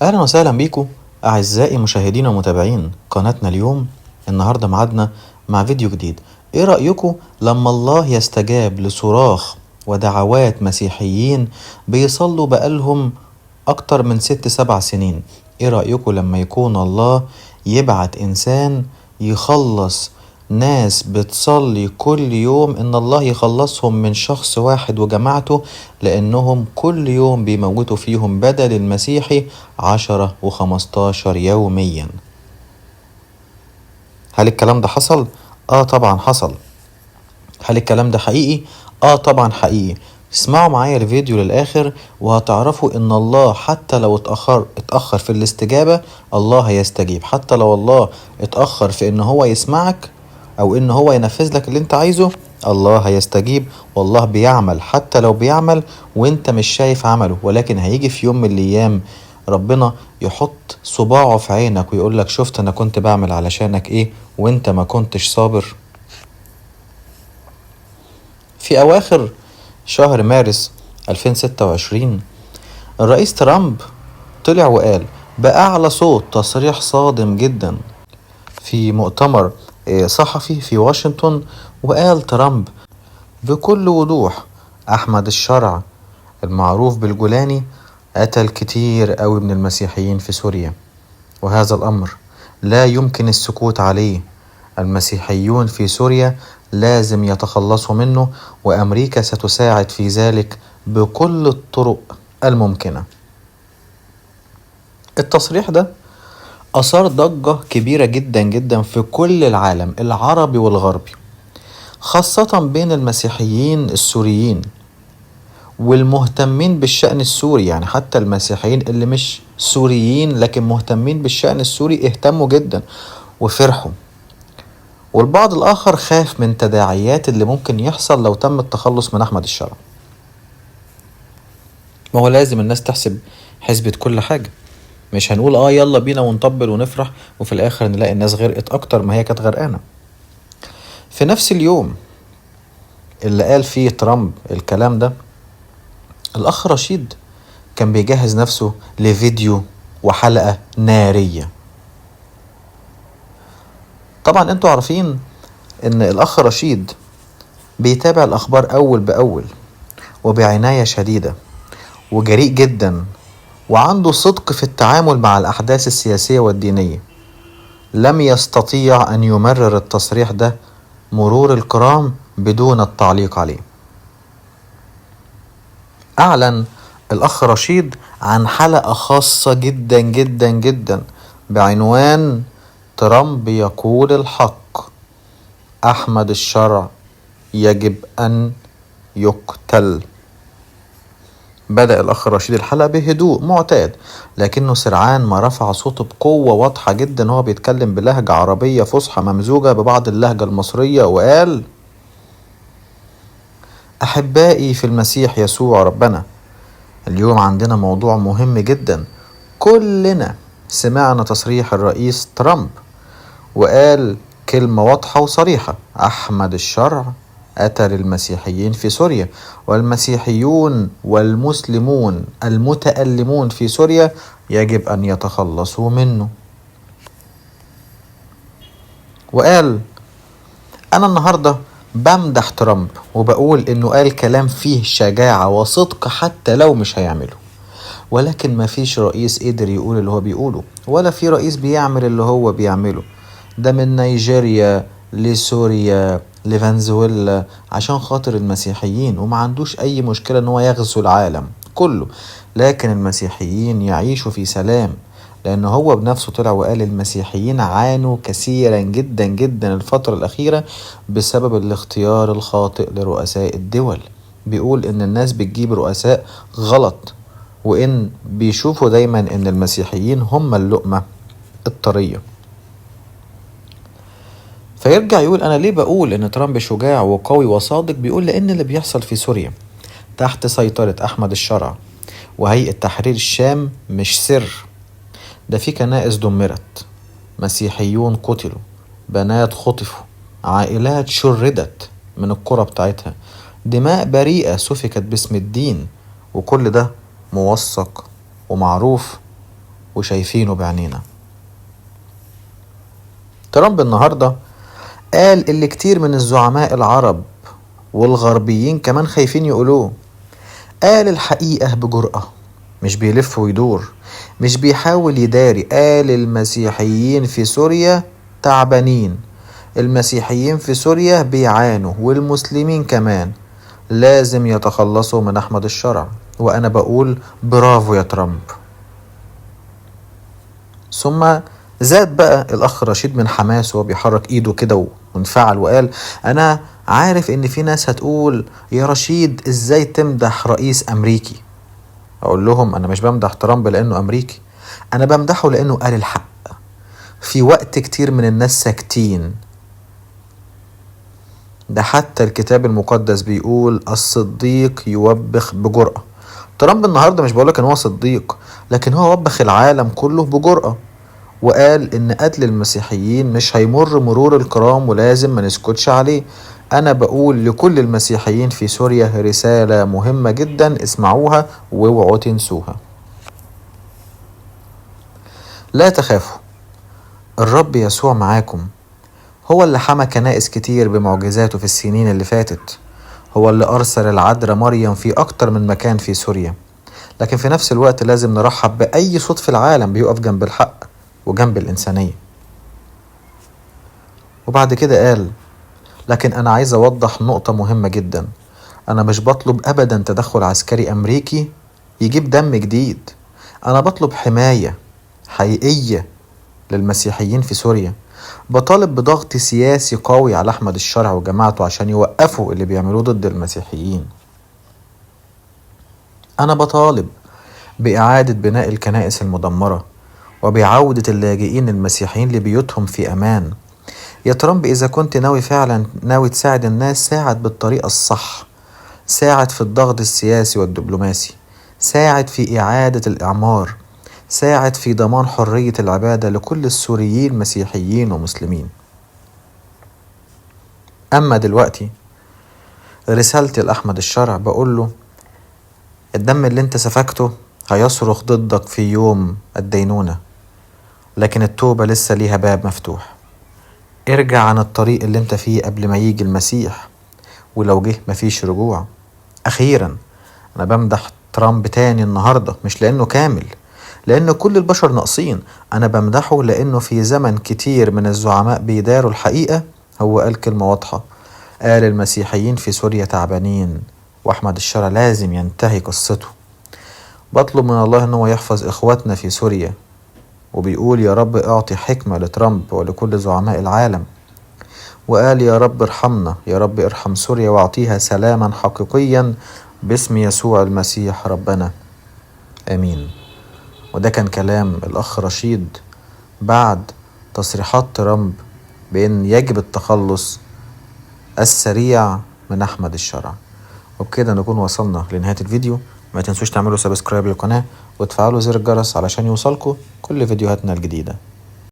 أهلا وسهلا بيكم أعزائي مشاهدين ومتابعين قناتنا اليوم. النهاردة معادنا مع فيديو جديد. إيه رأيكم لما الله يستجاب لصراخ ودعوات مسيحيين بيصلوا بقالهم أكتر من 6-7 سنين؟ إيه رأيكم لما يكون الله يبعت إنسان يخلص ناس بتصلي كل يوم إن الله يخلصهم من شخص واحد وجماعته، لأنهم كل يوم بيموتوا فيهم بدل المسيحي 10 و15 يوميا؟ هل الكلام ده حصل؟ طبعا حصل. هل الكلام ده حقيقي؟ طبعا حقيقي. اسمعوا معايا الفيديو للآخر وهتعرفوا ان الله حتى لو اتأخر في الاستجابة الله هيستجيب. حتى لو الله اتأخر في ان هو يسمعك او ان هو ينفذ لك اللي انت عايزه، الله هيستجيب. والله بيعمل حتى لو بيعمل وانت مش شايف عمله، ولكن هيجي في يوم من الايام ربنا يحط صباعه في عينك ويقول لك شفت انا كنت بعمل علشانك ايه وانت ما كنتش صابر. في أواخر شهر مارس 2026 الرئيس ترامب طلع وقال بأعلى صوت تصريح صادم جدا في مؤتمر صحفي في واشنطن، وقال ترامب بكل وضوح أحمد الشرع المعروف بالجولاني قتل كتير قوي من المسيحيين في سوريا، وهذا الأمر لا يمكن السكوت عليه. المسيحيون في سوريا لازم يتخلصوا منه، وأمريكا ستساعد في ذلك بكل الطرق الممكنة. التصريح ده أثار ضجة كبيرة جدا جدا في كل العالم العربي والغربي، خاصة بين المسيحيين السوريين والمهتمين بالشأن السوري. يعني حتى المسيحيين اللي مش سوريين لكن مهتمين بالشأن السوري اهتموا جدا وفرحوا، والبعض الآخر خاف من تداعيات اللي ممكن يحصل لو تم التخلص من أحمد الشرع. ما هو لازم الناس تحسب حسبة كل حاجة. مش هنقول يلا بينا ونطبل ونفرح وفي الآخر نلاقي الناس غرقت أكتر ما هي كانت غرقانة. في نفس اليوم اللي قال فيه ترامب الكلام ده، الأخ رشيد كان بيجهز نفسه لفيديو وحلقة نارية. طبعا انتوا عارفين ان الأخ رشيد بيتابع الأخبار أول بأول وبعناية شديدة وجريء جدا، وعنده صدق في التعامل مع الأحداث السياسية والدينية. لم يستطيع أن يمرر التصريح ده مرور الكرام بدون التعليق عليه. أعلن الأخ رشيد عن حلقة خاصة جدا جدا جدا بعنوان ترامب يقول الحق، أحمد الشرع يجب أن يقتل. بدأ الأخ رشيد الحلقة بهدوء معتاد، لكنه سرعان ما رفع صوته بقوة واضحة جدا. هو بيتكلم بلهجة عربية فصحى ممزوجة ببعض اللهجة المصرية، وقال أحبائي في المسيح يسوع ربنا، اليوم عندنا موضوع مهم جدا. كلنا سمعنا تصريح الرئيس ترامب وقال كلمة واضحة وصريحة: أحمد الشرع قتل المسيحيين في سوريا، والمسيحيون والمسلمون المتألمون في سوريا يجب أن يتخلصوا منه. وقال أنا النهاردة بمدح ترامب وبقول إنه قال كلام فيه شجاعة وصدق حتى لو مش هيعمله، ولكن ما فيش رئيس قدر يقول اللي هو بيقوله، ولا في رئيس بيعمل اللي هو بيعمله. ده من نيجيريا لسوريا لفنزويلا عشان خاطر المسيحيين، وما عندوش أي مشكلة إن هو يغزو العالم كله، لكن المسيحيين يعيشوا في سلام. لأنه هو بنفسه طلع وقال المسيحيين عانوا كثيرا جدا جدا الفترة الأخيرة بسبب الاختيار الخاطئ لرؤساء الدول. بيقول إن الناس بتجيب رؤساء غلط، وإن بيشوفوا دايما إن المسيحيين هم اللقمة الطرية. فيرجع يقول أنا ليه بقول إن ترامب شجاع وقوي وصادق؟ بيقول لأن اللي بيحصل في سوريا تحت سيطرة أحمد الشرع وهيئة تحرير الشام مش سر. ده في كنائس دمرت، مسيحيون قتلوا، بنات خطفوا، عائلات شردت من القرى بتاعتها، دماء بريئة سفكت باسم الدين، وكل ده موثق ومعروف وشايفينه بعينينا. ترامب النهاردة قال اللي كتير من الزعماء العرب والغربيين كمان خايفين يقولوه. قال الحقيقة بجرأة، مش بيلف ويدور، مش بيحاول يداري. قال المسيحيين في سوريا تعبانين، المسيحيين في سوريا بيعانوا، والمسلمين كمان لازم يتخلصوا من أحمد الشرع. وأنا بقول برافو يا ترامب. ثم زاد بقى الأخ رشيد من حماس وهو بيحرك إيده كده وانفعل وقال أنا عارف إن في ناس هتقول يا رشيد إزاي تمدح رئيس أمريكي. أقول لهم أنا مش بمدح ترامب لأنه أمريكي، أنا بمدحه لأنه قال الحق في وقت كتير من الناس ساكتين. ده حتى الكتاب المقدس بيقول الصديق يوبخ بجرأة. ترامب النهاردة مش بقولك ان هو صديق، لكن هو وبخ العالم كله بجرأة، وقال ان قتل المسيحيين مش هيمر مرور الكرام ولازم ما نسكتش عليه. انا بقول لكل المسيحيين في سوريا رسالة مهمة جدا، اسمعوها واوعوا تنسوها. لا تخافوا، الرب يسوع معاكم. هو اللي حمى كنائس كتير بمعجزاته في السنين اللي فاتت، هو اللي أرسل العذراء مريم في أكتر من مكان في سوريا. لكن في نفس الوقت لازم نرحب بأي صوت في العالم بيقف جنب الحق وجنب الإنسانية. وبعد كده قال لكن أنا عايز أوضح نقطة مهمة جدا، أنا مش بطلب أبدا تدخل عسكري أمريكي يجيب دم جديد، أنا بطلب حماية حقيقية للمسيحيين في سوريا. بطالب بضغط سياسي قوي على أحمد الشرع وجماعته عشان يوقفوا اللي بيعملوه ضد المسيحيين. أنا بطالب بإعادة بناء الكنائس المدمرة وبعودة اللاجئين المسيحيين لبيوتهم في أمان. يا ترامب إذا كنت فعلا ناوي تساعد الناس، ساعد بالطريقة الصح، ساعد في الضغط السياسي والدبلوماسي، ساعد في إعادة الإعمار، ساعد في ضمان حرية العبادة لكل السوريين مسيحيين ومسلمين. أما دلوقتي رسالتي لأحمد الشرع بقول له الدم اللي انت سفكته هيصرخ ضدك في يوم الدينونة، لكن التوبة لسه ليها باب مفتوح. ارجع عن الطريق اللي انت فيه قبل ما يجي المسيح، ولو جه مفيش رجوع. أخيرا أنا بمدح ترامب تاني النهاردة مش لأنه كامل، لأن كل البشر ناقصين، أنا بمدحه لأنه في زمن كتير من الزعماء بيداروا الحقيقة هو قال كلمة واضحة، قال المسيحيين في سوريا تعبانين وأحمد الشرع لازم ينتهي قصته. بطلب من الله أنه يحفظ إخواتنا في سوريا، وبيقول يا رب اعطي حكمة لترامب ولكل زعماء العالم، وقال يا رب ارحمنا، يا رب ارحم سوريا واعطيها سلاما حقيقيا باسم يسوع المسيح ربنا، آمين. وده كان كلام الأخ رشيد بعد تصريحات ترامب بأن يجب التخلص السريع من أحمد الشرع. وبكده نكون وصلنا لنهاية الفيديو. ما تنسوش تعملوا سبسكرايب للقناة وتفعلوا زر الجرس علشان يوصلكوا كل فيديوهاتنا الجديدة.